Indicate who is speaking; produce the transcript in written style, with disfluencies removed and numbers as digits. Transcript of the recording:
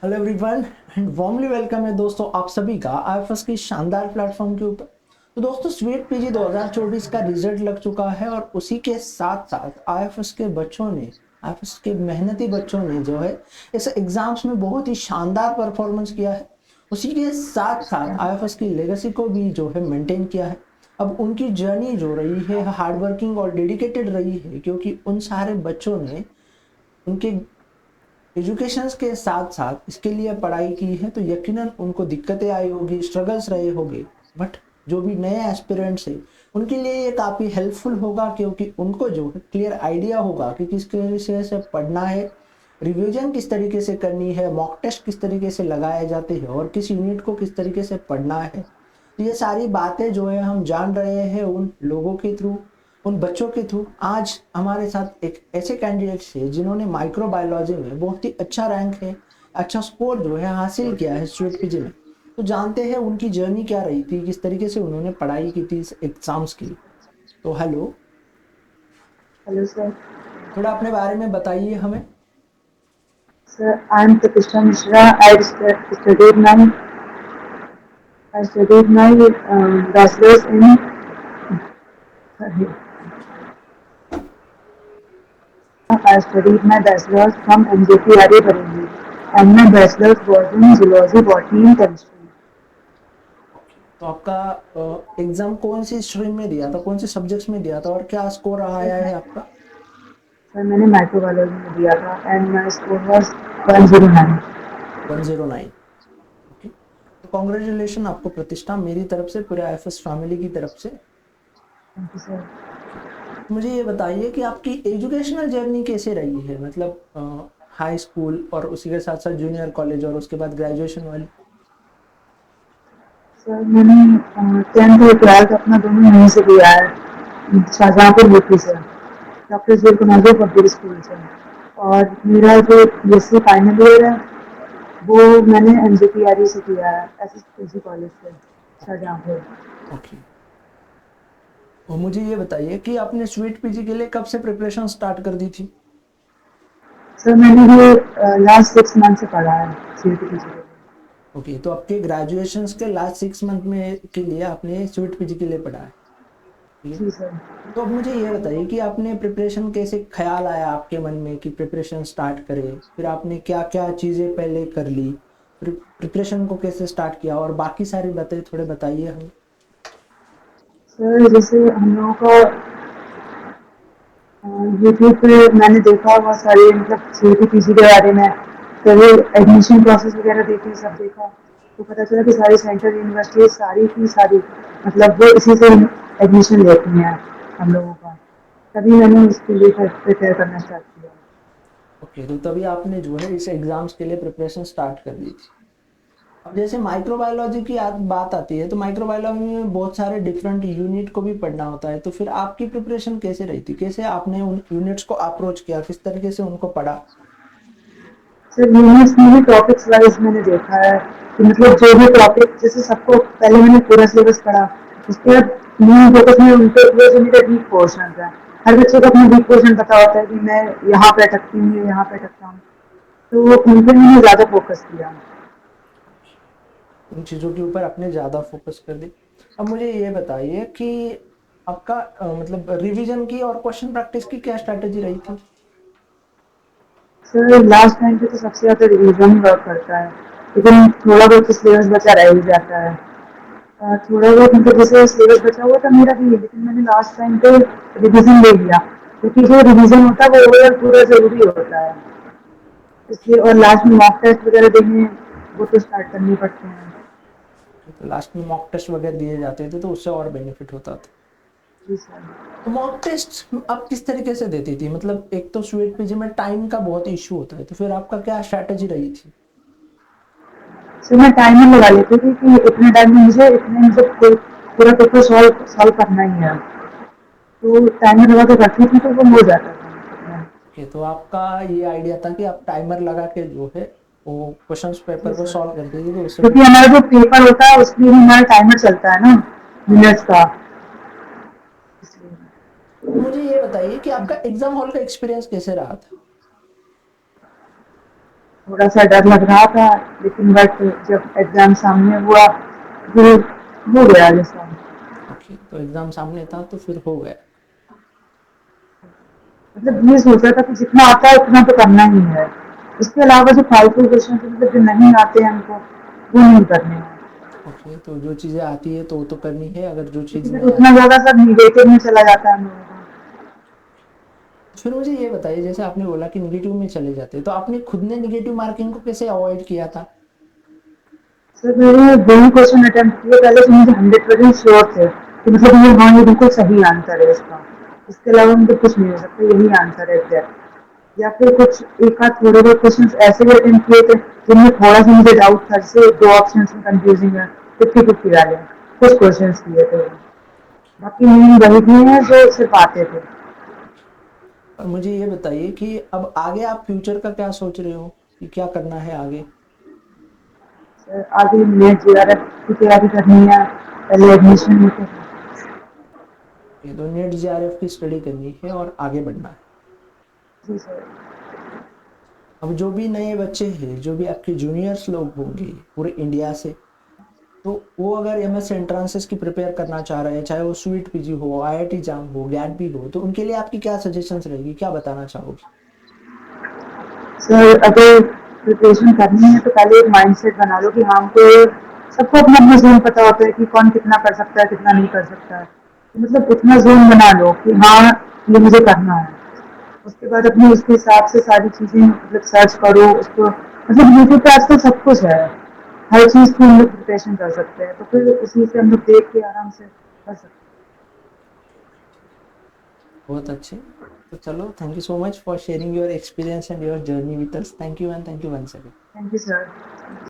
Speaker 1: Hello everyone and warmly welcome है दोस्तों आप सभी का आईएफएस की शानदार प्लेटफॉर्म के ऊपर। तो दोस्तों स्वीट पीजी 2024 का रिजल्ट लग चुका है और उसी के साथ साथ आईएफएस के बच्चों ने आईएफएस के मेहनती बच्चों ने जो है इस एग्जाम्स में बहुत ही शानदार परफॉर्मेंस किया है। उसी के साथ साथ आईएफएस की लेगेसी को भी जो है मेंटेन किया है। अब उनकी जर्नी जो रही है हार्ड वर्किंग और डेडिकेटेड रही है, क्योंकि उन सारे बच्चों ने उनके एजुकेशन के साथ साथ इसके लिए पढ़ाई की है, तो यकीनन उनको दिक्कतें आई होगी, स्ट्रगल्स रहे होंगे। बट जो भी नए एस्पिरेंट्स हैं उनके लिए ये काफ़ी हेल्पफुल होगा, क्योंकि उनको जो है क्लियर आइडिया होगा कि किस तरीके से पढ़ना है, रिवीजन किस तरीके से करनी है, मॉक टेस्ट किस तरीके से लगाए जाते हैं और किस यूनिट को किस तरीके से पढ़ना है। तो ये सारी बातें जो है हम जान रहे हैं उन लोगों के थ्रू, उन बच्चों के थ्रू। आज हमारे साथ एक ऐसे कैंडिडेट है जिन्होंने माइक्रोबायोलॉजी में बहुत ही अच्छा रैंक है, अच्छा स्कोर जो है हासिल किया है स्वीट पीजी में। तो जानते हैं उनकी जर्नी क्या रही थी, किस तरीके से उन्होंने पढ़ाई की थी इस एग्जाम्स के लिए। तो हेलो,
Speaker 2: Hello, sir.
Speaker 1: थोड़ा अपने बारे में बताइए हमें।
Speaker 2: Sir, I'm Pratishtha Mishra. I studied my bachelor's in sorry, I studied my bachelor's from MJP Bareilly, and my bachelor's was in zoology, botany, and chemistry.
Speaker 1: तो आपका एग्जाम कौन सी स्ट्रीम में दिया था, कौन से सब्जेक्ट्स में दिया था और क्या स्कोर आया है आपका?
Speaker 2: सर मैंने माइक्रोबायोलॉजी में दिया था and my score was 109।
Speaker 1: 109। Okay, तो कॉन्ग्रेचुलेशन आपको प्रतिष्ठा मेरी तरफ से, पूरे आईएफएस फैमिली की तरफ से।
Speaker 2: Thank you sir.
Speaker 1: मुझे ये बताइए कि आपकी एजुकेशनल जर्नी कैसे रही है, मतलब हाई स्कूल और उसी के साथ साथ जूनियर कॉलेज और उसके बाद ग्रेजुएशन वाली।
Speaker 2: सर मैंने 10th और 12th अपना दोनों यहीं से किया है, शाहजहाँपुर यूपी से, डॉक्टर जी को नाजर पब्लिक स्कूल से। और मेरा जो बीएससी फाइनल ईयर है वो मैंने एमजेपीआरयू से किया है, एसएसपीसी कॉलेज से,
Speaker 1: ओके।
Speaker 2: शाहजहाँपुर।
Speaker 1: ओके, और मुझे ये बताइए कि आपने स्वीट पीजी के लिए कब से प्रिपरेशन स्टार्ट कर दी थी?
Speaker 2: सर मैंने ये लास्ट 6 मंथ से पढ़ा है सीईटी के लिए।
Speaker 1: ओके, तो आपके ग्रेजुएशन के लास्ट 6 मंथ में के लिए आपने स्वीट पीजी के लिए पढ़ा है। ठीक है।
Speaker 2: जी सर।
Speaker 1: तो अब मुझे ये बताइए कि आपने प्रिपरेशन कैसे, ख्याल आया आपके मन में कि प्रिपरेशन स्टार्ट करें, फिर आपने क्या क्या चीज़ें पहले कर ली, फिर प्रिपरेशन को कैसे स्टार्ट किया और बाकी सारी बातें थोड़े बताइए हमें।
Speaker 2: सर जैसे हम लोगों का यूट्यूब पे मैंने देखा बहुत सारे मतलब सीईटी पीजी के बारे में, तो वो एडमिशन प्रोसेस वगैरह देखी, सब देखा तो पता चला कि सारी सेंट्रल यूनिवर्सिटी सारी की सारी मतलब वो इसी से एडमिशन लेती हैं हम लोगों का। तभी मैंने इसके लिए प्रिपेयर करना स्टार्ट किया।
Speaker 1: ओके, तो तभी आपने जो है इस एग्जाम्स के लिए प्रिपरेशन स्टार्ट कर दी थी। अब जैसे माइक्रोबायोलॉजी की बात आती है, तो माइक्रोबायोलॉजी में बहुत सारे डिफरेंट यूनिट को भी पढ़ना होता है, तो फिर आपकी प्रिपरेशन कैसे रही थी, कैसे आपने उन यूनिट्स को अप्रोच किया, किस तरीके से उनको पढ़ा?
Speaker 2: सर यूनिट्स में भी टॉपिक्स वाइज मैंने देखा है कि मतलब जो भी टॉपिक, जैसे सबको पहले मैंने पूरा सिलेबस पढ़ा, उसके बाद मेन फोकस में उनके वो जो मेरे वीक पोर्शन है, हर बच्चे को अपना वीक पोर्शन पता होता है कि मैं यहाँ पे अटकती हूँ या यहाँ पे अटकता हूँ, तो उन पे मैंने ज़्यादा फोकस किया।
Speaker 1: उन चीज़ों के ऊपर आपने ज़्यादा फोकस कर दी। अब मुझे ये बताइए कि आपका मतलब रिवीजन की और क्वेश्चन प्रैक्टिस की क्या स्ट्रैटेजी रही थी?
Speaker 2: सर लास्ट टाइम पे तो सबसे ज़्यादा रिविजन ही वर्क करता है, लेकिन थोड़ा बहुत तो सिलेबस बचा रह ही जाता है। थोड़ा बहुत मतलब जैसे सिलेबस बचा हुआ था मेरा भी, लेकिन मैंने लास्ट टाइम पे रिवीजन ले लिया, क्योंकि जो रिवीजन होता है वो ओवरऑल पूरा ज़रूरी होता है, इसलिए। और लास्ट में मॉक टेस्ट वगैरह देने, वो तो स्टार्ट करने पड़ते हैं।
Speaker 1: तो लास्ट में मॉक टेस्ट वगैरह दिए जाते थे तो उससे और बेनिफिट होता था।
Speaker 2: जी सर।
Speaker 1: तो मॉक टेस्ट आप किस तरीके से देती थी, मतलब एक तो स्वीट पीजी में टाइम का बहुत इशू होता है, तो फिर आपका क्या स्ट्रैटेजी रही थी?
Speaker 2: सर मैं टाइमर लगा लेती थी कि इतने टाइम में मुझे इतने मतलब पूरा पेपर सॉल्व सॉल्व करना ही है, तो टाइमर लगा के रखती थी तो वो हो जाता था।
Speaker 1: ओके, तो आपका ये आइडिया था कि आप टाइमर लगा के जो है वो क्वेश्चंस
Speaker 2: जी
Speaker 1: पेपर को
Speaker 2: सर,
Speaker 1: सॉल्व करते थे, तो उससे
Speaker 2: क्योंकि हमारा जो पेपर होता है उसमें भी हमारा टाइमर चलता है ना,
Speaker 1: हाँ।
Speaker 2: मिनट्स का, इसलिए।
Speaker 1: तो मुझे ये बताइए कि आपका एग्जाम हॉल का एक्सपीरियंस कैसे रहा था?
Speaker 2: थोड़ा सा डर लग रहा था, लेकिन बट जब एग्जाम सामने हुआ फिर हो गया जैसा।
Speaker 1: ओके, तो एग्जाम सामने था तो फिर हो गया।
Speaker 2: मतलब ये सोचा था कि जितना आता है उतना तो करना ही है, इसके अलावा जो फालतू क्वेश्चन मतलब जो नहीं आते हैं हमको वो नहीं करने हैं,
Speaker 1: ओके, तो जो चीज़ें आती है तो वो तो करनी है, अगर जो
Speaker 2: क्योंकि
Speaker 1: चीज़
Speaker 2: फिर
Speaker 1: नहीं
Speaker 2: उतना
Speaker 1: आती।
Speaker 2: ज्यादा सब निगेटिव में चला जाता है हम लोगों का।
Speaker 1: फिर मुझे ये बताइए, जैसे आपने बोला कि निगेटिव में चले जाते हैं, तो आपने खुद ने निगेटिव मार्किंग को कैसे अवॉइड किया था?
Speaker 2: सर मैंने दोनों क्वेश्चन अटेम्प्ट किए, पहले तो मुझे 100% श्योर थे कि मतलब ये हाँ ये बिल्कुल सही आंसर है इसका, इसके अलावा मतलब कुछ नहीं हो सकता, यही आंसर है एग्जैक्ट। या फिर कुछ एक आध थोड़े बहुत क्वेश्चन ऐसे भी अटेम्प्ट किए थे जिनमें थोड़ा सा मुझे डाउट था, जैसे दो ऑप्शन में कंफ्यूजिंग है, 50-50 वाले कुछ क्वेश्चन किए थे, बाकी मेन वही भी हैं जो सिर्फ आते थे।
Speaker 1: और मुझे ये बताइए कि अब आगे आप फ्यूचर का क्या सोच रहे हो, कि क्या करना है आगे?
Speaker 2: सर आगे नेट JRF की तैयारी करनी है, पहले एडमिशन लेते हैं।
Speaker 1: ये तो नेट JRF की स्टडी करनी है और आगे बढ़ना है।
Speaker 2: जी सर।
Speaker 1: अब जो भी नए बच्चे हैं, जो भी आपके जूनियर्स लोग होंगे पूरे इंडिया से, तो वो अगर MS एंट्रांसेस की प्रिपेयर करना चाह रहे हैं, चाहे वो स्वीट PG हो, IIT जाम हो, गैट भी हो, तो उनके लिए आपकी क्या सजेशंस रहेगी, क्या बताना चाहोगे?
Speaker 2: सर अगर प्रिपरेशन करनी है तो पहले एक माइंडसेट बना लो कि हाँ हमको सबको अपना अपना जोन पता होता है कि कौन कितना कर सकता है कितना नहीं कर सकता है, तो मतलब इतना जोन बना लो कि हाँ ये मुझे करना है। उसके बाद अपने उसके हिसाब से सारी चीज़ें मतलब सर्च करो उसको, मतलब यूट्यूब पे आजकल सब कुछ है, हर चीज़ की हम लोग प्रिपरेशन कर सकते हैं, तो फिर उसी से हम लोग देख के आराम से कर सकते हैं।
Speaker 1: बहुत अच्छे। तो चलो, thank you so much for sharing your experience and your journey with us. Thank you and thank you once again.
Speaker 2: Thank you sir.